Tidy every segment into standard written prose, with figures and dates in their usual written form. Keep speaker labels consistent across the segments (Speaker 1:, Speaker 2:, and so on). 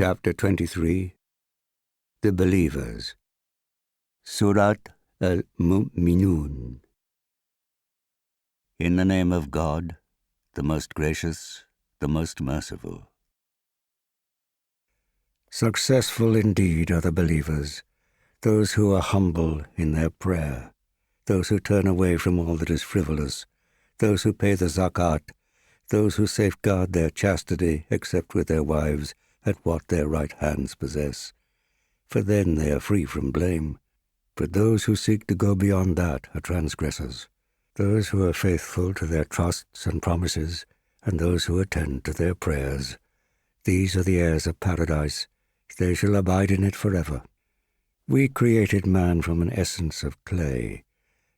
Speaker 1: Chapter 23 The Believers. Surat Al-Muminun. In the name of God, the most gracious, the most merciful. Successful indeed are the believers, those who are humble in their prayer, those who turn away from all that is frivolous, those who pay the zakat, those who safeguard their chastity except with their wives at what their right hands possess, for then they are free from blame. But those who seek to go beyond that are transgressors, those who are faithful to their trusts and promises, and those who attend to their prayers. These are the heirs of paradise. They shall abide in it forever. We created man from an essence of clay,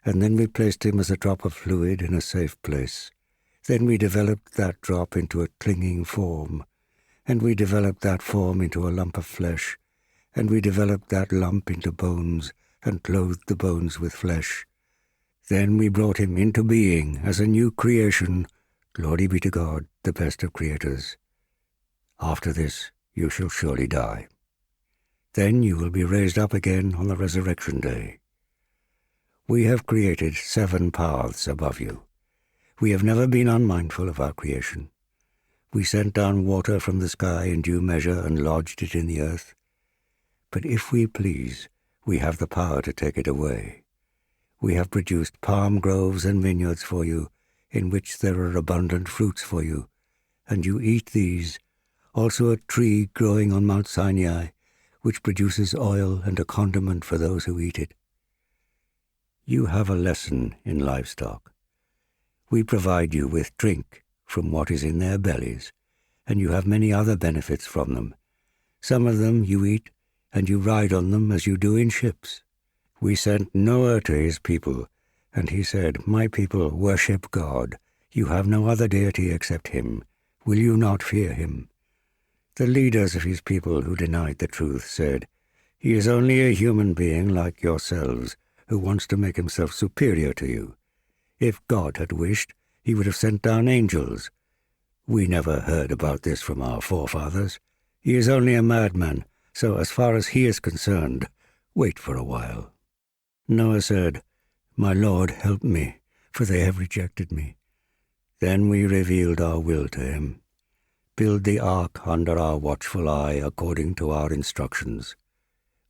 Speaker 1: and then we placed him as a drop of fluid in a safe place. Then we developed that drop into a clinging form, and we developed that form into a lump of flesh, and we developed that lump into bones, and clothed the bones with flesh. Then we brought him into being as a new creation. Glory be to God, the best of creators. After this you shall surely die. Then you will be raised up again on the resurrection day. We have created 7 paths above you. We have never been unmindful of our creation. We sent down water from the sky in due measure and lodged it in the earth. But if we please, we have the power to take it away. We have produced palm groves and vineyards for you, in which there are abundant fruits for you, and you eat these, also a tree growing on Mount Sinai, which produces oil and a condiment for those who eat it. You have a lesson in livestock. We provide you with drink from what is in their bellies, and you have many other benefits from them. Some of them you eat, and you ride on them as you do in ships. We sent Noah to his people, and he said, My people, worship God. You have no other deity except him. Will you not fear him? The leaders of his people who denied the truth said, He is only a human being like yourselves, who wants to make himself superior to you. If God had wished, he would have sent down angels. We never heard about this from our forefathers. He is only a madman, so as far as he is concerned, wait for a while. Noah said, My Lord, help me, for they have rejected me. Then we revealed our will to him. Build the ark under our watchful eye according to our instructions.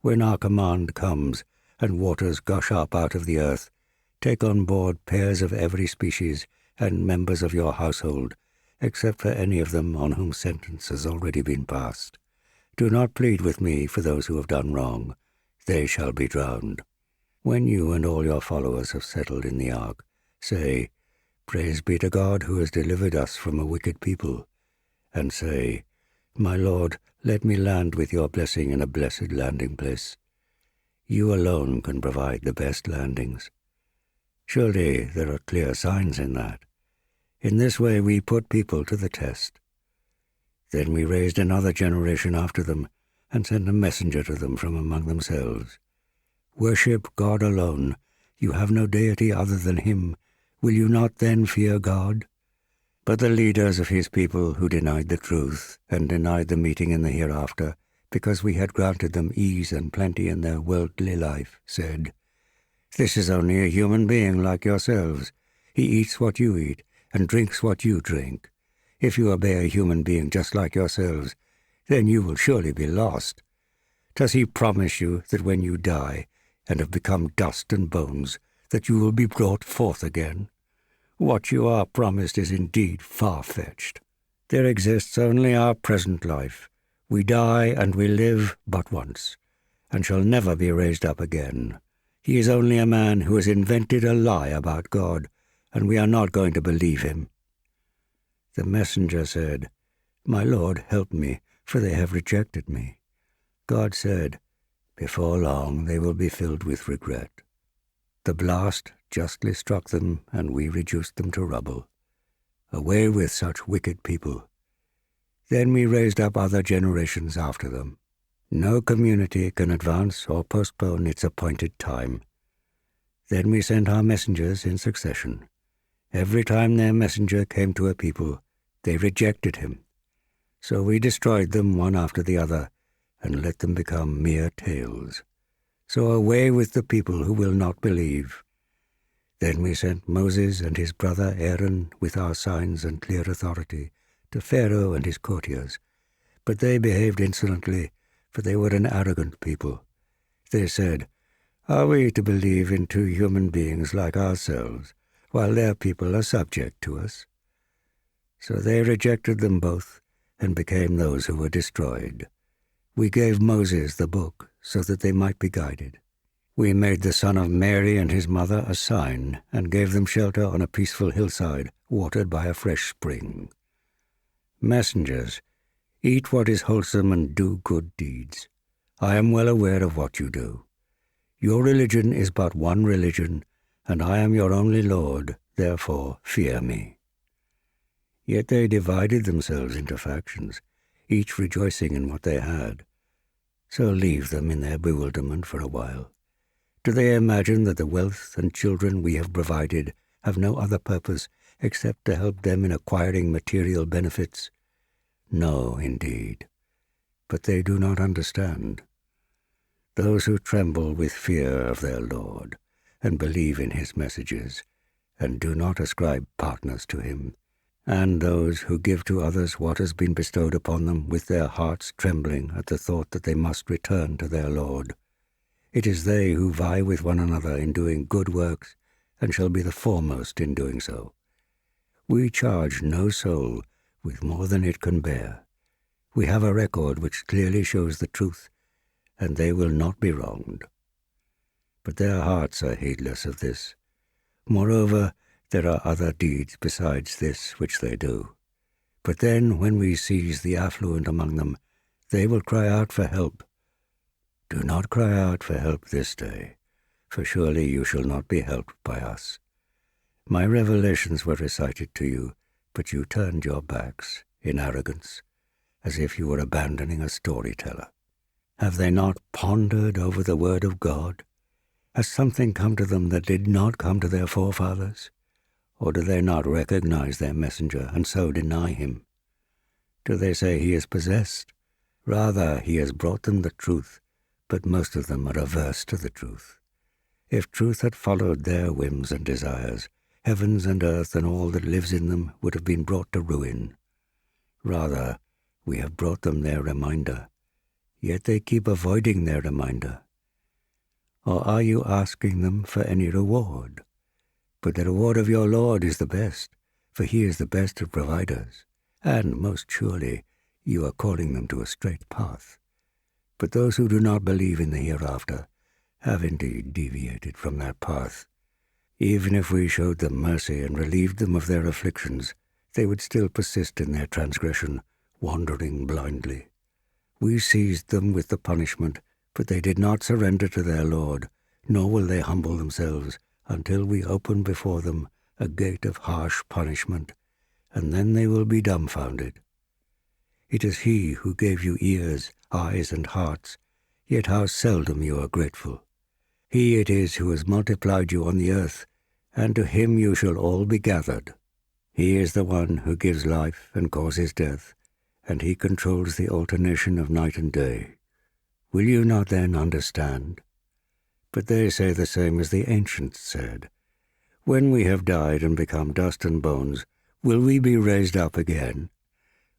Speaker 1: When our command comes, and waters gush up out of the earth, take on board pairs of every species and members of your household, except for any of them on whom sentence has already been passed. Do not plead with me for those who have done wrong. They shall be drowned. When you and all your followers have settled in the ark, say, Praise be to God who has delivered us from a wicked people. And say, My Lord, let me land with your blessing in a blessed landing place. You alone can provide the best landings. Surely there are clear signs in that. In this way we put people to the test. Then we raised another generation after them, and sent a messenger to them from among themselves. Worship God alone. You have no deity other than him. Will you not then fear God? But the leaders of his people who denied the truth, and denied the meeting in the hereafter, because we had granted them ease and plenty in their worldly life, said, This is only a human being like yourselves. He eats what you eat, and drinks what you drink. If you obey a human being just like yourselves, then you will surely be lost. Does he promise you that when you die, and have become dust and bones, that you will be brought forth again? What you are promised is indeed far-fetched. There exists only our present life. We die and we live but once, and shall never be raised up again. He is only a man who has invented a lie about God, and we are not going to believe him. The messenger said, My Lord, help me, for they have rejected me. God said, Before long they will be filled with regret. The blast justly struck them, and we reduced them to rubble. Away with such wicked people. Then we raised up other generations after them. No community can advance or postpone its appointed time. Then we sent our messengers in succession. Every time their messenger came to a people, they rejected him. So we destroyed them one after the other, and let them become mere tales. So away with the people who will not believe. Then we sent Moses and his brother Aaron with our signs and clear authority to Pharaoh and his courtiers. But they behaved insolently, for they were an arrogant people. They said, "Are we to believe in two human beings like ourselves, while their people are subject to us?" So they rejected them both, and became those who were destroyed. We gave Moses the book, so that they might be guided. We made the son of Mary and his mother a sign, and gave them shelter on a peaceful hillside, watered by a fresh spring. Messengers, eat what is wholesome and do good deeds. I am well aware of what you do. Your religion is but one religion, and I am your only Lord, therefore fear me. Yet they divided themselves into factions, each rejoicing in what they had. So leave them in their bewilderment for a while. Do they imagine that the wealth and children we have provided have no other purpose except to help them in acquiring material benefits? No, indeed. But they do not understand. Those who tremble with fear of their Lord and believe in his messages and do not ascribe partners to him, and those who give to others what has been bestowed upon them with their hearts trembling at the thought that they must return to their Lord. It is they who vie with one another in doing good works, and shall be the foremost in doing so. We charge no soul with more than it can bear. We have a record which clearly shows the truth, and they will not be wronged. But their hearts are heedless of this. Moreover, there are other deeds besides this which they do. But then, when we seize the affluent among them, they will cry out for help. Do not cry out for help this day, for surely you shall not be helped by us. My revelations were recited to you, but you turned your backs in arrogance, as if you were abandoning a storyteller. Have they not pondered over the word of God? Has something come to them that did not come to their forefathers? Or do they not recognize their messenger and so deny him? Do they say he is possessed? Rather, he has brought them the truth, but most of them are averse to the truth. If truth had followed their whims and desires, heavens and earth and all that lives in them would have been brought to ruin. Rather, we have brought them their reminder, yet they keep avoiding their reminder. Or are you asking them for any reward? But the reward of your Lord is the best, for he is the best of providers, and most surely you are calling them to a straight path. But those who do not believe in the hereafter have indeed deviated from that path. Even if we showed them mercy and relieved them of their afflictions, they would still persist in their transgression, wandering blindly. We seized them with the punishment, but they did not surrender to their Lord, nor will they humble themselves until we open before them a gate of harsh punishment, and then they will be dumbfounded. It is he who gave you ears, eyes, and hearts, yet how seldom you are grateful. He it is who has multiplied you on the earth, and to him you shall all be gathered. He is the one who gives life and causes death, and he controls the alternation of night and day. Will you not then understand? But they say the same as the ancients said. When we have died and become dust and bones, will we be raised up again?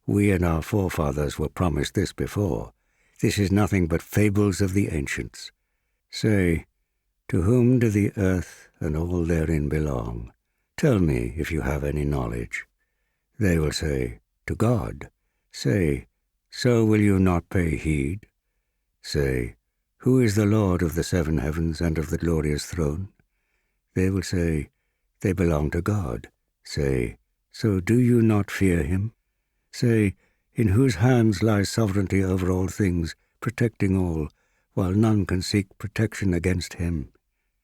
Speaker 1: We and our forefathers were promised this before. This is nothing but fables of the ancients. Say, to whom do the earth and all therein belong? Tell me if you have any knowledge. They will say, to God. Say, so will you not pay heed? Say, who is the Lord of the seven heavens and of the glorious throne? They will say, they belong to God. Say, so do you not fear him? Say, in whose hands lies sovereignty over all things, protecting all, while none can seek protection against him?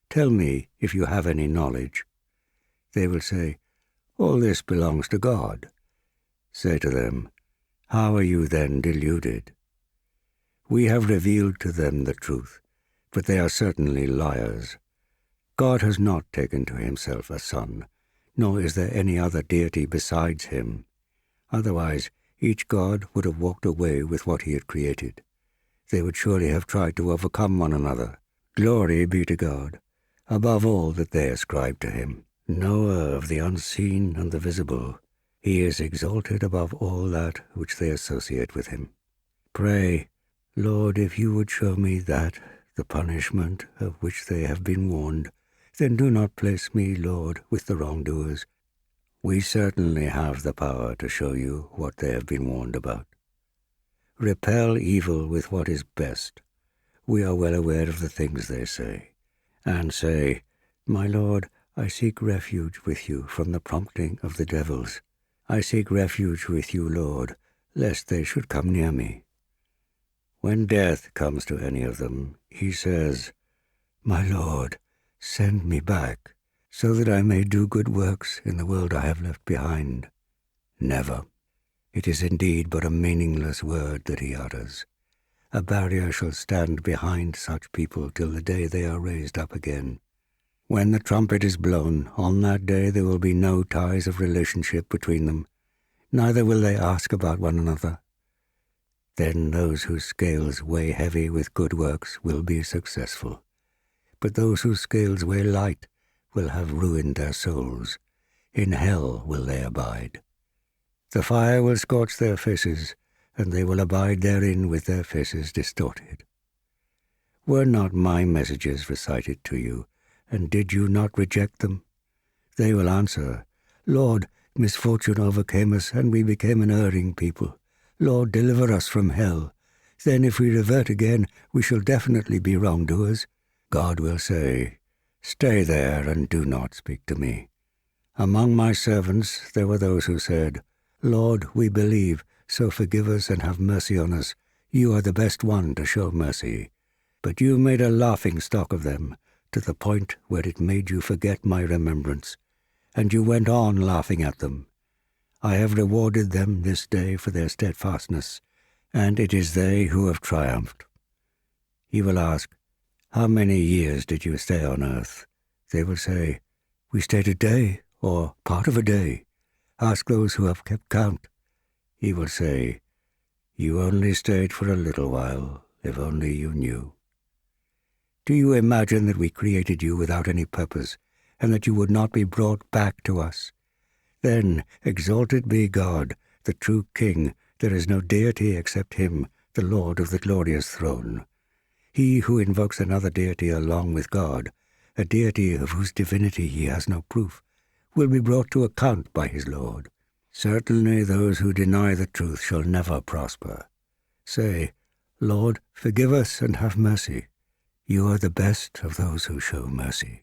Speaker 1: Tell me if you have any knowledge. They will say, all this belongs to God. Say to them, how are you then deluded? We have revealed to them the truth, but they are certainly liars. God has not taken to himself a son, nor is there any other deity besides him. Otherwise, each god would have walked away with what he had created. They would surely have tried to overcome one another. Glory be to God, above all that they ascribe to him, knower of the unseen and the visible. He is exalted above all that which they associate with him. Pray, Lord, if you would show me that, the punishment of which they have been warned, then do not place me, Lord, with the wrongdoers. We certainly have the power to show you what they have been warned about. Repel evil with what is best. We are well aware of the things they say. And say, My Lord, I seek refuge with you from the prompting of the devils. I seek refuge with you, Lord, lest they should come near me. When death comes to any of them, he says, My Lord, send me back, so that I may do good works in the world I have left behind. Never. It is indeed but a meaningless word that he utters. A barrier shall stand behind such people till the day they are raised up again. When the trumpet is blown, on that day there will be no ties of relationship between them, neither will they ask about one another. Then those whose scales weigh heavy with good works will be successful, but those whose scales weigh light will have ruined their souls. In hell will they abide. The fire will scorch their faces, and they will abide therein with their faces distorted. Were not my messages recited to you, and did you not reject them? They will answer, Lord, misfortune overcame us, and we became an erring people. Lord, deliver us from hell. Then if we revert again, we shall definitely be wrongdoers. God will say, Stay there and do not speak to me. Among my servants there were those who said, Lord, we believe, so forgive us and have mercy on us. You are the best one to show mercy. But you made a laughingstock of them, to the point where it made you forget my remembrance, and you went on laughing at them. I have rewarded them this day for their steadfastness, and it is they who have triumphed. He will ask, How many years did you stay on earth? They will say, We stayed a day, or part of a day. Ask those who have kept count. He will say, You only stayed for a little while, if only you knew. Do you imagine that we created you without any purpose, and that you would not be brought back to us? Then, exalted be God, the true King. There is no deity except him, the Lord of the glorious throne. He who invokes another deity along with God, a deity of whose divinity he has no proof, will be brought to account by his Lord. Certainly those who deny the truth shall never prosper. Say, Lord, forgive us and have mercy. You are the best of those who show mercy.